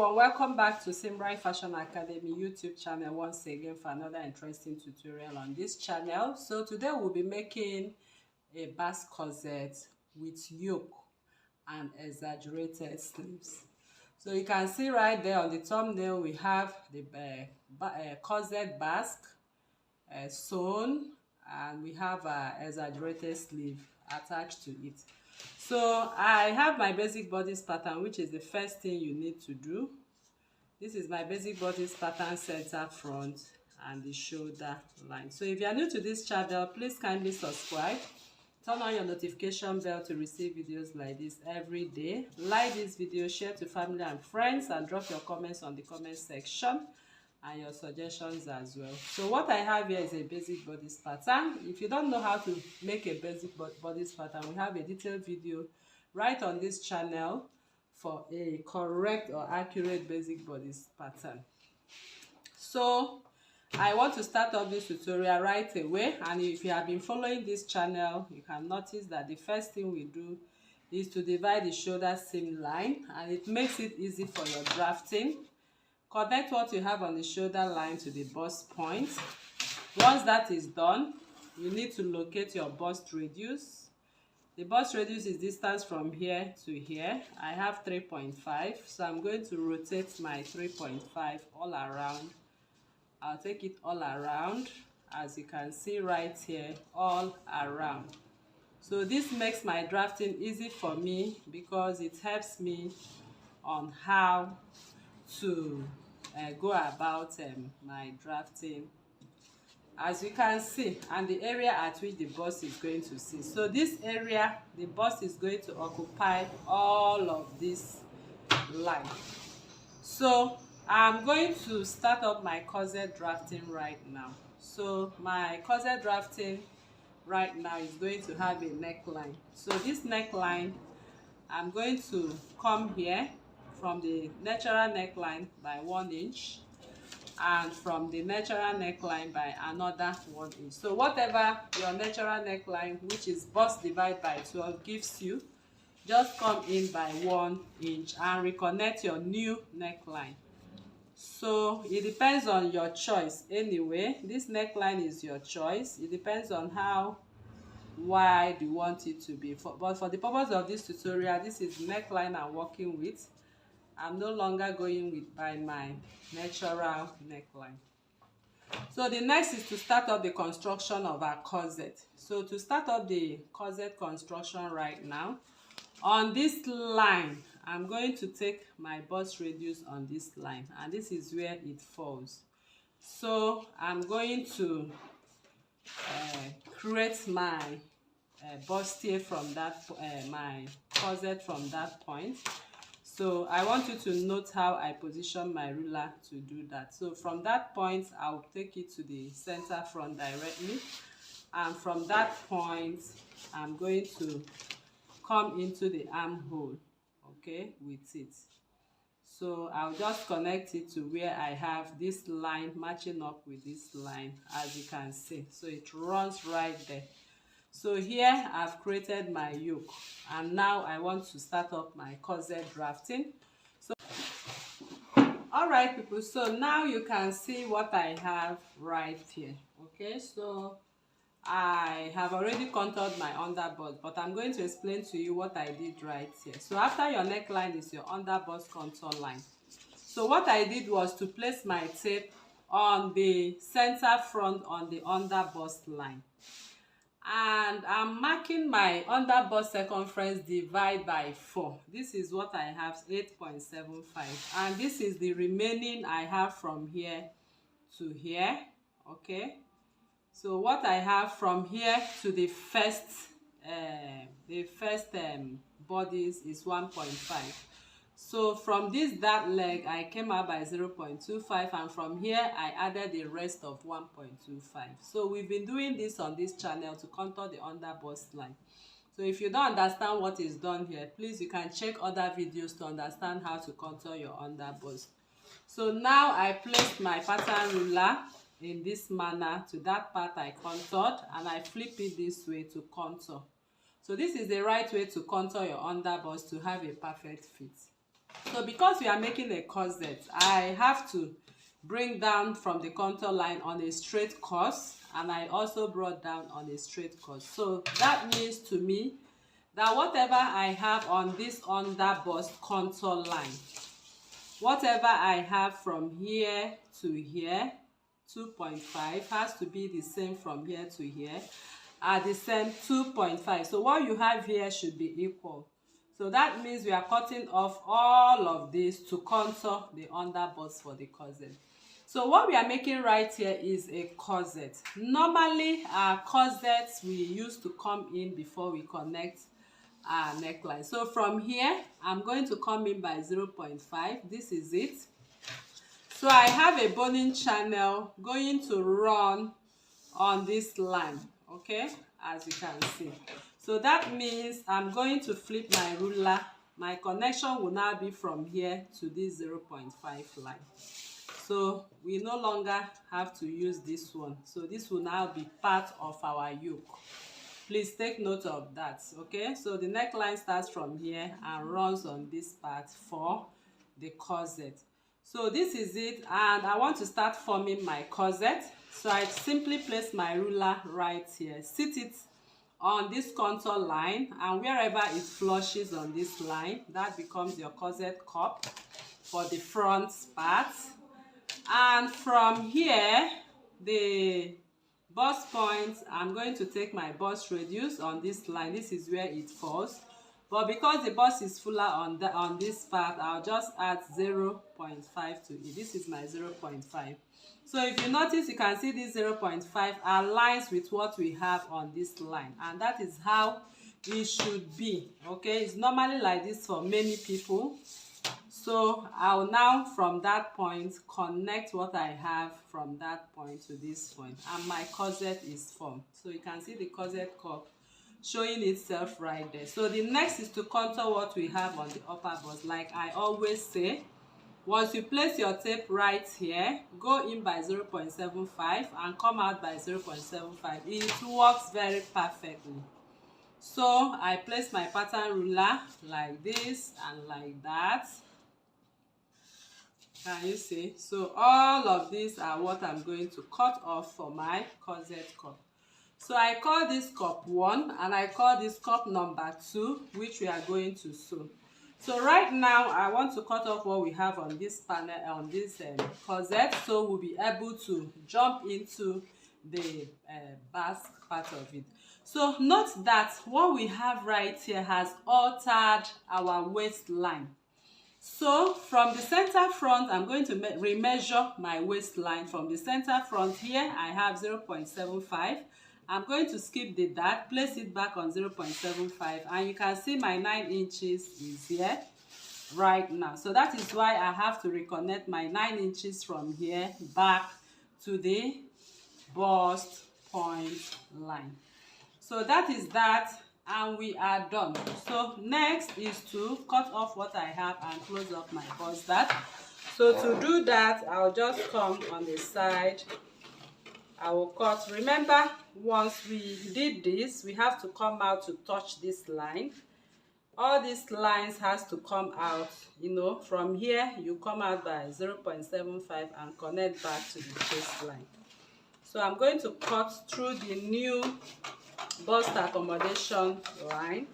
everyone, welcome back to Simrai Fashion Academy YouTube channel once again for another interesting tutorial on this channel. So today we'll be making a Basque corset with yoke and exaggerated sleeves. So you can see right there on the thumbnail we have the corset Basque sewn, and we have exaggerated sleeve attached to it. So I have my basic bodice pattern, which is the first thing you need to do. This is my basic bodice pattern, center, front, and the shoulder line. So if you are new to this channel, please kindly subscribe, turn on your notification bell to receive videos like this every day. Like this video, share to family and friends, and drop your comments on the comment section and your suggestions as well. So what I have here is a basic bodice pattern. If you don't know how to make a basic bodice pattern, we have a detailed video right on this channel for a correct or accurate basic bodice pattern. So I want to start off this tutorial right away, and if you have been following this channel, you can notice that the first thing we do is to divide the shoulder seam line, and it makes it easy for your drafting. Connect what you have on the shoulder line to the bust point. Once that is done, you need to locate your bust radius. The bust radius is distance from here to here. I have 3.5, so I'm going to rotate my 3.5 all around. I'll take it all around, as you can see right here, all around. So this makes my drafting easy for me because it helps me on how to go about my drafting, as you can see, and the area at which the bust is going to sit. So this area, the bust is going to occupy all of this line. So I'm going to start up my corset drafting right now. So my corset drafting right now is going to have a neckline. So this neckline, I'm going to come here from the natural neckline by 1 inch, and from the natural neckline by another 1 inch. So whatever your natural neckline, which is bust divided by 12, gives you, just come in by 1 inch and reconnect your new neckline. So it depends on your choice. Anyway, this neckline is your choice. It depends on how wide you want it to be. But for the purpose of this tutorial, this is the neckline I'm working with. I'm no longer going with by my natural neckline. So the next is to start up the construction of our corset. So to start up the corset construction right now, on this line, I'm going to take my bust radius on this line, and this is where it falls. So I'm going to create my bustier from that, my corset from that point. So I want you to note how I position my ruler to do that. So from that point, I'll take it to the center front directly. And from that point, I'm going to come into the armhole, okay, with it. So I'll just connect it to where I have this line matching up with this line, as you can see. So it runs right there. So here I've created my yoke, and now I want to start up my corset drafting. So all right people, so now you can see what I have right here. Okay, so I have already contoured my underbust, but I'm going to explain to you what I did right here. So after your neckline is your underbust contour line. So what I did was to place my tape on the center front on the underbust line. And I'm marking my underbust circumference divide by 4. This is what I have, 8.75, and this is the remaining I have from here to here. Okay, so what I have from here to the first bodies is 1.5. So from this dart leg, I came out by 0.25, and from here I added the rest of 1.25. So we've been doing this on this channel to contour the underbust line. So if you don't understand what is done here, please, you can check other videos to understand how to contour your underbust. So now I placed my pattern ruler in this manner to that part I contoured, and I flip it this way to contour. So this is the right way to contour your underbust to have a perfect fit. So because we are making a corset, I have to bring down from the contour line on a straight course, and I also brought down on a straight course. So that means to me that whatever I have on this underbust contour line, whatever I have from here to here, 2.5 has to be the same from here to here at the same 2.5. So what you have here should be equal. So that means we are cutting off all of this to contour the underbust for the corset. So what we are making right here is a corset. Normally our corsets we used to come in before we connect our neckline. So from here I'm going to come in by 0.5. This is it. So I have a boning channel going to run on this line, okay, as you can see. So that means I'm going to flip my ruler. My connection will now be from here to this 0.5 line. So we no longer have to use this one. So this will now be part of our yoke. Please take note of that, okay? So the neckline starts from here and runs on this part for the corset. So this is it, and I want to start forming my corset. So I simply place my ruler right here, sit it on this contour line, and wherever it flushes on this line, that becomes your corset cup for the front part. And from here, the bust point, I'm going to take my bust radius on this line. This is where it falls, but because the bust is fuller on this part, I'll just add 0.5 to it. This is my 0.5. So if you notice, you can see this 0.5 aligns with what we have on this line, and that is how it should be, okay? It's normally like this for many people. So I'll now from that point connect what I have from that point to this point, and my corset is formed. So you can see the corset cup showing itself right there. So the next is to contour what we have on the upper bust. Like I always say, once you place your tape right here, go in by 0.75 and come out by 0.75. It works very perfectly. So I place my pattern ruler like this and like that. Can you see? So all of these are what I'm going to cut off for my corset cup. So I call this cup 1 and I call this cup number 2, which we are going to sew. So right now I want to cut off what we have on this panel, on this corset, so we'll be able to jump into the basque part of it. So note that what we have right here has altered our waistline. So from the center front, I'm going to remeasure my waistline. From the center front here, I have 0.75. I'm going to skip the dart, place it back on 0.75, and you can see my 9 inches is here right now. So that is why I have to reconnect my 9 inches from here back to the bust point line. So that is that, and we are done. So next is to cut off what I have and close up my bust dart. So to do that, I'll just come on the side. I will cut. Remember, once we did this, we have to come out to touch this line. All these lines has to come out, you know. From here you come out by 0.75 and connect back to the waistline. So I'm going to cut through the new bust accommodation line,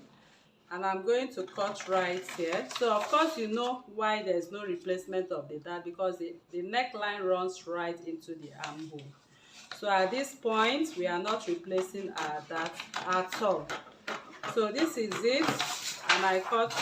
and I'm going to cut right here. So of course you know why there's no replacement of the dart, because the neckline runs right into the armhole. So at this point we are not replacing our dart at all. So this is it, and I cut